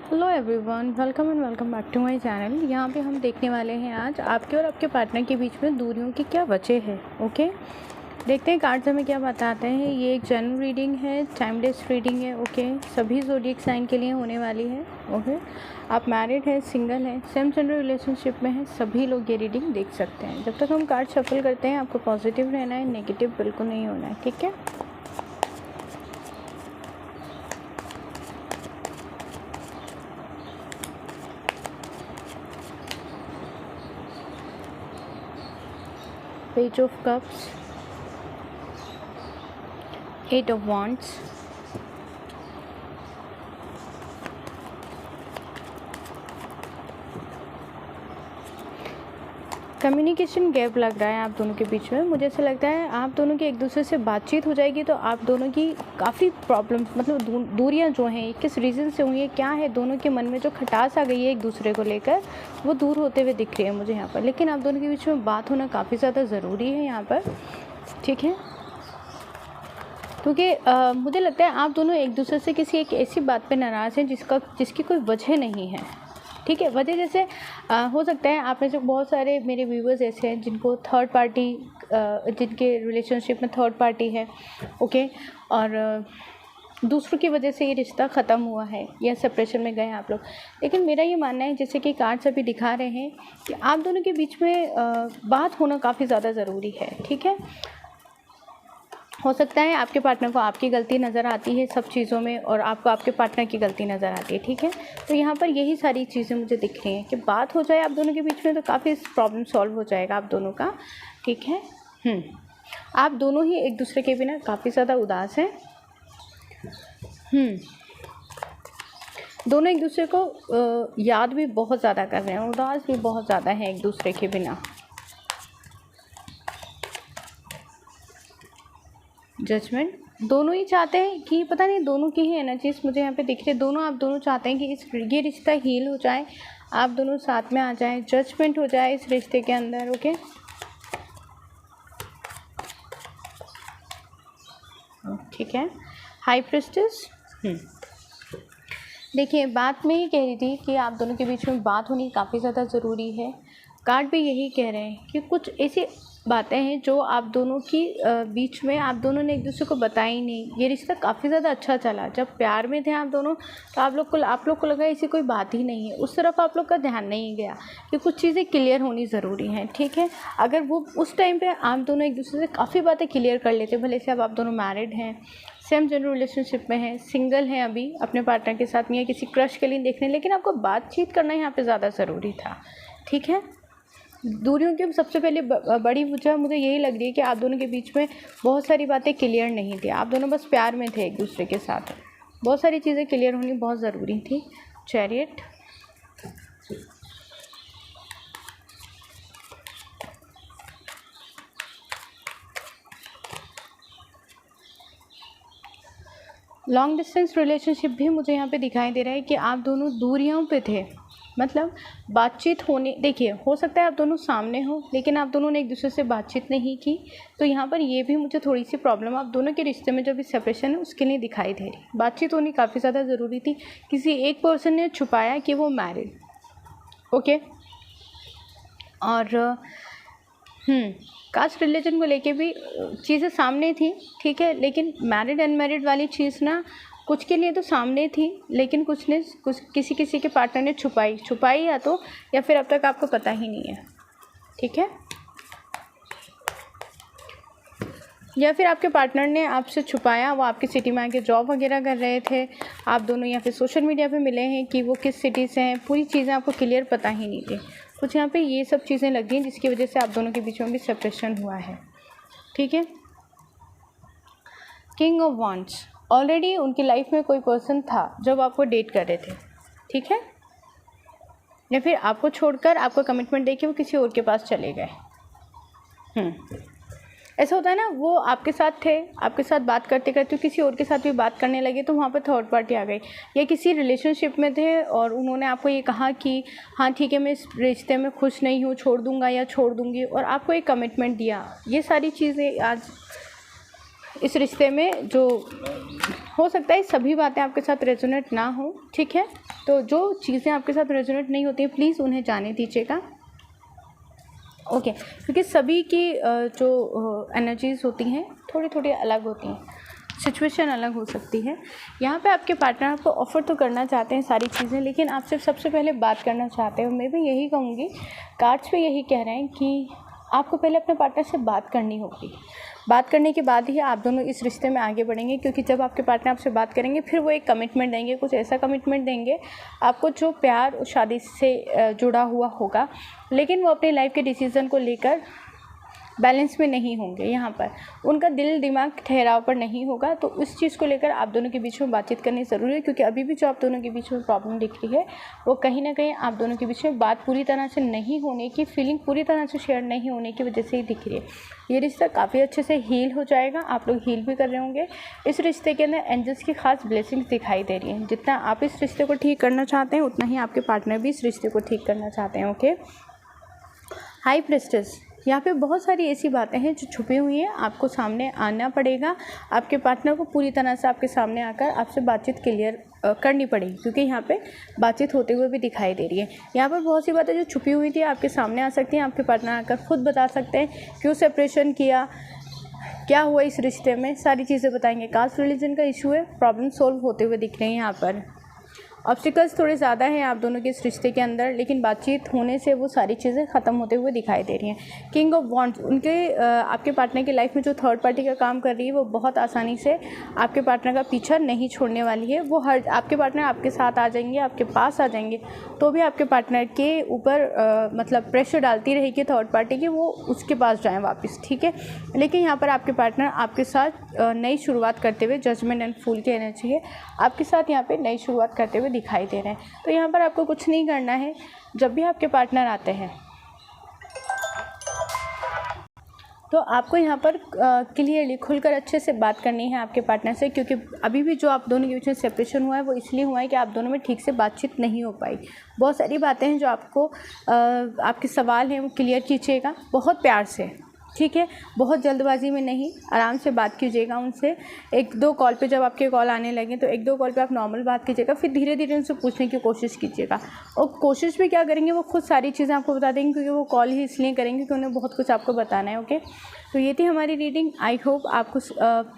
Hello everyone, welcome back to my channel. यहाँ पे हम देखने वाले हैं आज आपके और आपके पार्टनर के बीच में दूरियों की क्या वजह है। ओके, देखते हैं कार्ड्स हमें क्या बताते हैं। ये एक जनरल रीडिंग है, टाइमलेस रीडिंग है। ओके, सभी ज़ोडिएक साइन के लिए होने वाली है। ओके, आप मैरिड हैं, सिंगल हैं, सेम जेंडर रिलेशनशिप में हैं, सभी लोग ये रीडिंग देख सकते हैं। जब तक हम कार्ड शफल करते हैं आपको पॉजिटिव रहना है, नेगेटिव बिल्कुल नहीं होना है। ठीक है, page of cups, 8 of wands, communication gap लग रहा है आप दोनों के बीच में। मुझे ऐसा लगता है आप दोनों की एक दूसरे से बातचीत हो जाएगी तो आप दोनों की काफ़ी प्रॉब्लम्स, मतलब दूरियां जो हैं किस रीज़न से हुई है, क्या है, दोनों के मन में जो खटास आ गई है एक दूसरे को लेकर, वो दूर होते हुए दिख रही है मुझे यहाँ पर। लेकिन आप दोनों के बीच में बात होना काफ़ी ज़्यादा ज़रूरी है यहाँ पर। ठीक है, क्योंकि मुझे लगता है आप दोनों एक दूसरे से किसी एक ऐसी बात पे नाराज़ हैं जिसकी कोई वजह नहीं है। ठीक है, वजह जैसे हो सकता है आप में से बहुत सारे मेरे व्यूवर्स ऐसे हैं जिनको थर्ड पार्टी, जिनके रिलेशनशिप में थर्ड पार्टी है। ओके, और दूसरों की वजह से ये रिश्ता ख़त्म हुआ है या सेपरेशन में गए आप लोग। लेकिन मेरा ये मानना है, जैसे कि कार्ड्स अभी दिखा रहे हैं, कि आप दोनों के बीच में बात होना काफ़ी ज़्यादा ज़रूरी है। ठीक है, हो सकता है आपके पार्टनर को आपकी गलती नज़र आती है सब चीज़ों में और आपको आपके पार्टनर की गलती नज़र आती है। ठीक है, तो यहाँ पर यही सारी चीज़ें मुझे दिख रही हैं कि बात हो जाए आप दोनों के बीच में तो काफ़ी प्रॉब्लम सॉल्व हो जाएगा आप दोनों का। ठीक है, आप दोनों ही एक दूसरे के बिना काफ़ी ज़्यादा उदास हैं। दोनों एक दूसरे को याद भी बहुत ज़्यादा कर रहे हैं, उदास भी बहुत ज़्यादा है एक दूसरे के बिना। जजमेंट, दोनों ही चाहते हैं कि, पता नहीं दोनों की ही एनर्जीज मुझे यहाँ पे दिख रही है। आप दोनों चाहते हैं कि ये रिश्ता हील हो जाए, आप दोनों साथ में आ जाएं, जजमेंट हो जाए इस रिश्ते के अंदर। ओके, ठीक है, हाई प्रीस्टेस। देखिए, बात में ही कह रही थी कि आप दोनों के बीच में बात होनी काफ़ी ज़्यादा ज़रूरी है। कार्ड भी यही कह रहे हैं कि कुछ ऐसी बातें हैं जो आप दोनों की बीच में आप दोनों ने एक दूसरे को बताई नहीं। ये रिश्ता काफ़ी ज़्यादा अच्छा चला, जब प्यार में थे आप दोनों तो आप लोग को लगा ऐसी कोई बात ही नहीं है, उस तरफ आप लोग का ध्यान नहीं गया कि कुछ चीज़ें क्लियर होनी ज़रूरी हैं। ठीक है, अगर वो उस टाइम पे आप दोनों एक दूसरे से काफ़ी बातें क्लियर कर लेते, भले से अब आप दोनों मैरिड हैं, सेम जेंडर रिलेशनशिप में हैं, सिंगल हैं अभी अपने पार्टनर के साथ में या किसी क्रश के लिए देख रहे हैं, लेकिन आपको बातचीत करना यहाँ पे ज़्यादा ज़रूरी था। ठीक है, दूरियों की सबसे पहले बड़ी वजह मुझे यही लग रही है कि आप दोनों के बीच में बहुत सारी बातें क्लियर नहीं थी, आप दोनों बस प्यार में थे एक दूसरे के साथ। बहुत सारी चीज़ें क्लियर होनी बहुत ज़रूरी थी। चैरियट, लॉन्ग डिस्टेंस रिलेशनशिप भी मुझे यहाँ पे दिखाई दे रहा है कि आप दोनों दूरियों पे थे, मतलब बातचीत होने, देखिए हो सकता है आप दोनों सामने हो लेकिन आप दोनों ने एक दूसरे से बातचीत नहीं की, तो यहाँ पर ये भी मुझे थोड़ी सी प्रॉब्लम आप दोनों के रिश्ते में जो भी सेपरेशन है उसके लिए दिखाई दे रही। बातचीत होनी काफ़ी ज़्यादा ज़रूरी थी। किसी एक पर्सन ने छुपाया कि वो मैरिड। ओके, और कास्ट रिलीजन को लेके भी चीज़ें सामने थी। ठीक है, लेकिन मैरिड अनमैरिड वाली चीज़ ना कुछ के लिए तो सामने थी, लेकिन कुछ किसी के पार्टनर ने छुपाई या फिर अब तक आपको पता ही नहीं है। ठीक है, या फिर आपके पार्टनर ने आपसे छुपाया, वो आपकी सिटी में आके जॉब वगैरह कर रहे थे, आप दोनों या फिर सोशल मीडिया पे मिले हैं कि वो किस सिटी से हैं, पूरी चीज़ें आपको क्लियर पता ही नहीं थी। कुछ यहाँ पे ये सब चीज़ें लग गई जिसकी वजह से आप दोनों के बीच में भी सेपरेशन हुआ है। ठीक है, किंग ऑफ वॉन्ड्स, ऑलरेडी उनकी लाइफ में कोई पर्सन था जब आपको डेट कर रहे थे। ठीक है, या फिर आपको छोड़कर आपको कमिटमेंट दे के वो किसी और के पास चले गए। ऐसा होता है ना, वो आपके साथ थे, आपके साथ बात करते करते किसी और के साथ भी बात करने लगे तो वहाँ पर थर्ड पार्टी आ गई, या किसी रिलेशनशिप में थे और उन्होंने आपको ये कहा कि हाँ ठीक है मैं इस रिश्ते में खुश नहीं हूँ, छोड़ दूँगा या छोड़ दूँगी, और आपको एक कमिटमेंट दिया। ये सारी चीज़ें आज इस रिश्ते में जो हो सकता है सभी बातें आपके साथ रेजोनेट ना हो, ठीक है। तो जो चीज़ें आपके साथ रेजोनेट नहीं होती हैं प्लीज़ उन्हें जाने दीजिएगा, ओके। क्योंकि सभी की जो एनर्जीज़ होती हैं थोड़ी थोड़ी अलग होती हैं, सिचुएशन अलग हो सकती है। यहाँ पे आपके पार्टनर आपको ऑफ़र तो करना चाहते हैं सारी चीज़ें, लेकिन आप सिर्फ सबसे पहले बात करना चाहते हो। मैं भी यही कहूँगी, कार्ड्स पे यही कह रहे हैं कि आपको पहले अपने पार्टनर से बात करनी होगी। बात करने के बाद ही आप दोनों इस रिश्ते में आगे बढ़ेंगे, क्योंकि जब आपके पार्टनर आपसे बात करेंगे फिर वो एक कमिटमेंट देंगे, कुछ ऐसा कमिटमेंट देंगे आपको जो प्यार और शादी से जुड़ा हुआ होगा, लेकिन वो अपनी लाइफ के डिसीज़न को लेकर बैलेंस में नहीं होंगे। यहाँ पर उनका दिल दिमाग ठहराव पर नहीं होगा। तो उस चीज़ को लेकर आप दोनों के बीच में बातचीत करनी ज़रूरी है, क्योंकि अभी भी जो आप दोनों के बीच में प्रॉब्लम दिख रही है वो कहीं ना कहीं आप दोनों के बीच में बात पूरी तरह से नहीं होने की, फीलिंग पूरी तरह से शेयर नहीं होने की वजह से ही दिख रही है। ये रिश्ता काफ़ी अच्छे से हील हो जाएगा, आप लोग हील भी कर रहे होंगे। इस रिश्ते के अंदर एंजल्स की खास ब्लेसिंग्स दिखाई दे रही हैं। जितना आप इस रिश्ते को ठीक करना चाहते हैं उतना ही आपके पार्टनर भी इस रिश्ते को ठीक करना चाहते हैं, ओके। हाई प्रीस्टेस, यहाँ पे बहुत सारी ऐसी बातें हैं जो छुपी हुई हैं, आपको सामने आना पड़ेगा। आपके पार्टनर को पूरी तरह से आपके सामने आकर आपसे बातचीत क्लियर करनी पड़ेगी, क्योंकि यहाँ पे बातचीत होते हुए भी दिखाई दे रही है। यहाँ पर बहुत सी बातें जो छुपी हुई थी आपके सामने आ सकती हैं। आपके पार्टनर आकर खुद बता सकते हैं क्यों सेपरेशन किया, क्या हुआ इस रिश्ते में, सारी चीज़ें बताएंगे। कास्ट रिलीजन का इशू है, प्रॉब्लम सोल्व होते हुए दिख रहे हैं। यहाँ पर ऑब्स्टिकल्स थोड़े ज़्यादा हैं आप दोनों के इस रिश्ते के अंदर, लेकिन बातचीत होने से वो सारी चीज़ें ख़त्म होते हुए दिखाई दे रही हैं। किंग ऑफ वॉन्ड्स, उनके आपके पार्टनर की लाइफ में जो थर्ड पार्टी का काम कर रही है वो बहुत आसानी से आपके पार्टनर का पीछा नहीं छोड़ने वाली है। वो हर आपके पार्टनर आपके साथ आ जाएंगे, आपके पास आ जाएंगे, तो भी आपके पार्टनर के ऊपर मतलब प्रेशर डालती रहेगी थर्ड पार्टी की, वो उसके पास जाएँ वापस, ठीक है। लेकिन यहाँ पर आपके पार्टनर आपके साथ नई शुरुआत करते हुए, जजमेंट एंड फूल की एनर्जी है, आपके साथ यहाँ पे नई शुरुआत करते हुए दिखाई दे रहे हैं। तो यहाँ पर आपको कुछ नहीं करना है। जब भी आपके पार्टनर आते हैं तो आपको यहाँ पर क्लियरली खुलकर अच्छे से बात करनी है आपके पार्टनर से, क्योंकि अभी भी जो आप दोनों के बीच में सेपरेशन हुआ है वो इसलिए हुआ है कि आप दोनों में ठीक से बातचीत नहीं हो पाई। बहुत सारी बातें हैं जो आपको आपके सवाल हैं वो क्लियर कीजिएगा बहुत प्यार से, ठीक है। बहुत जल्दबाजी में नहीं, आराम से बात कीजिएगा उनसे। एक दो कॉल पे जब आपके कॉल आने लगे तो एक दो कॉल पे आप नॉर्मल बात कीजिएगा, फिर धीरे धीरे उनसे पूछने की कोशिश कीजिएगा। और कोशिश भी क्या करेंगे, वो खुद सारी चीज़ें आपको बता देंगे, क्योंकि वो कॉल ही इसलिए करेंगे कि उन्हें बहुत कुछ आपको बताना है, ओके। तो ये थी हमारी रीडिंग। आई होप आपको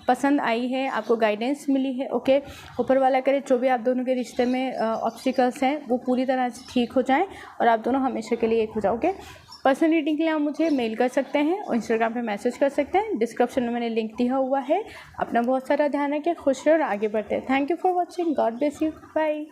पसंद आई है, आपको गाइडेंस मिली है, ओके। ऊपर वाला करे जो भी आप दोनों के रिश्ते में ऑब्स्टिकल्स हैं वो पूरी तरह से ठीक हो जाएँ और आप दोनों हमेशा के लिए एक हो जाओ, ओके। पर्सनल रीडिंग के लिए आप मुझे मेल कर सकते हैं और इंस्टाग्राम पे मैसेज कर सकते हैं। डिस्क्रिप्शन में मैंने लिंक दिया हुआ है। अपना बहुत सारा ध्यान रखें, खुश रहो और आगे बढ़ते हैं। Thank you for watching, God bless you, bye.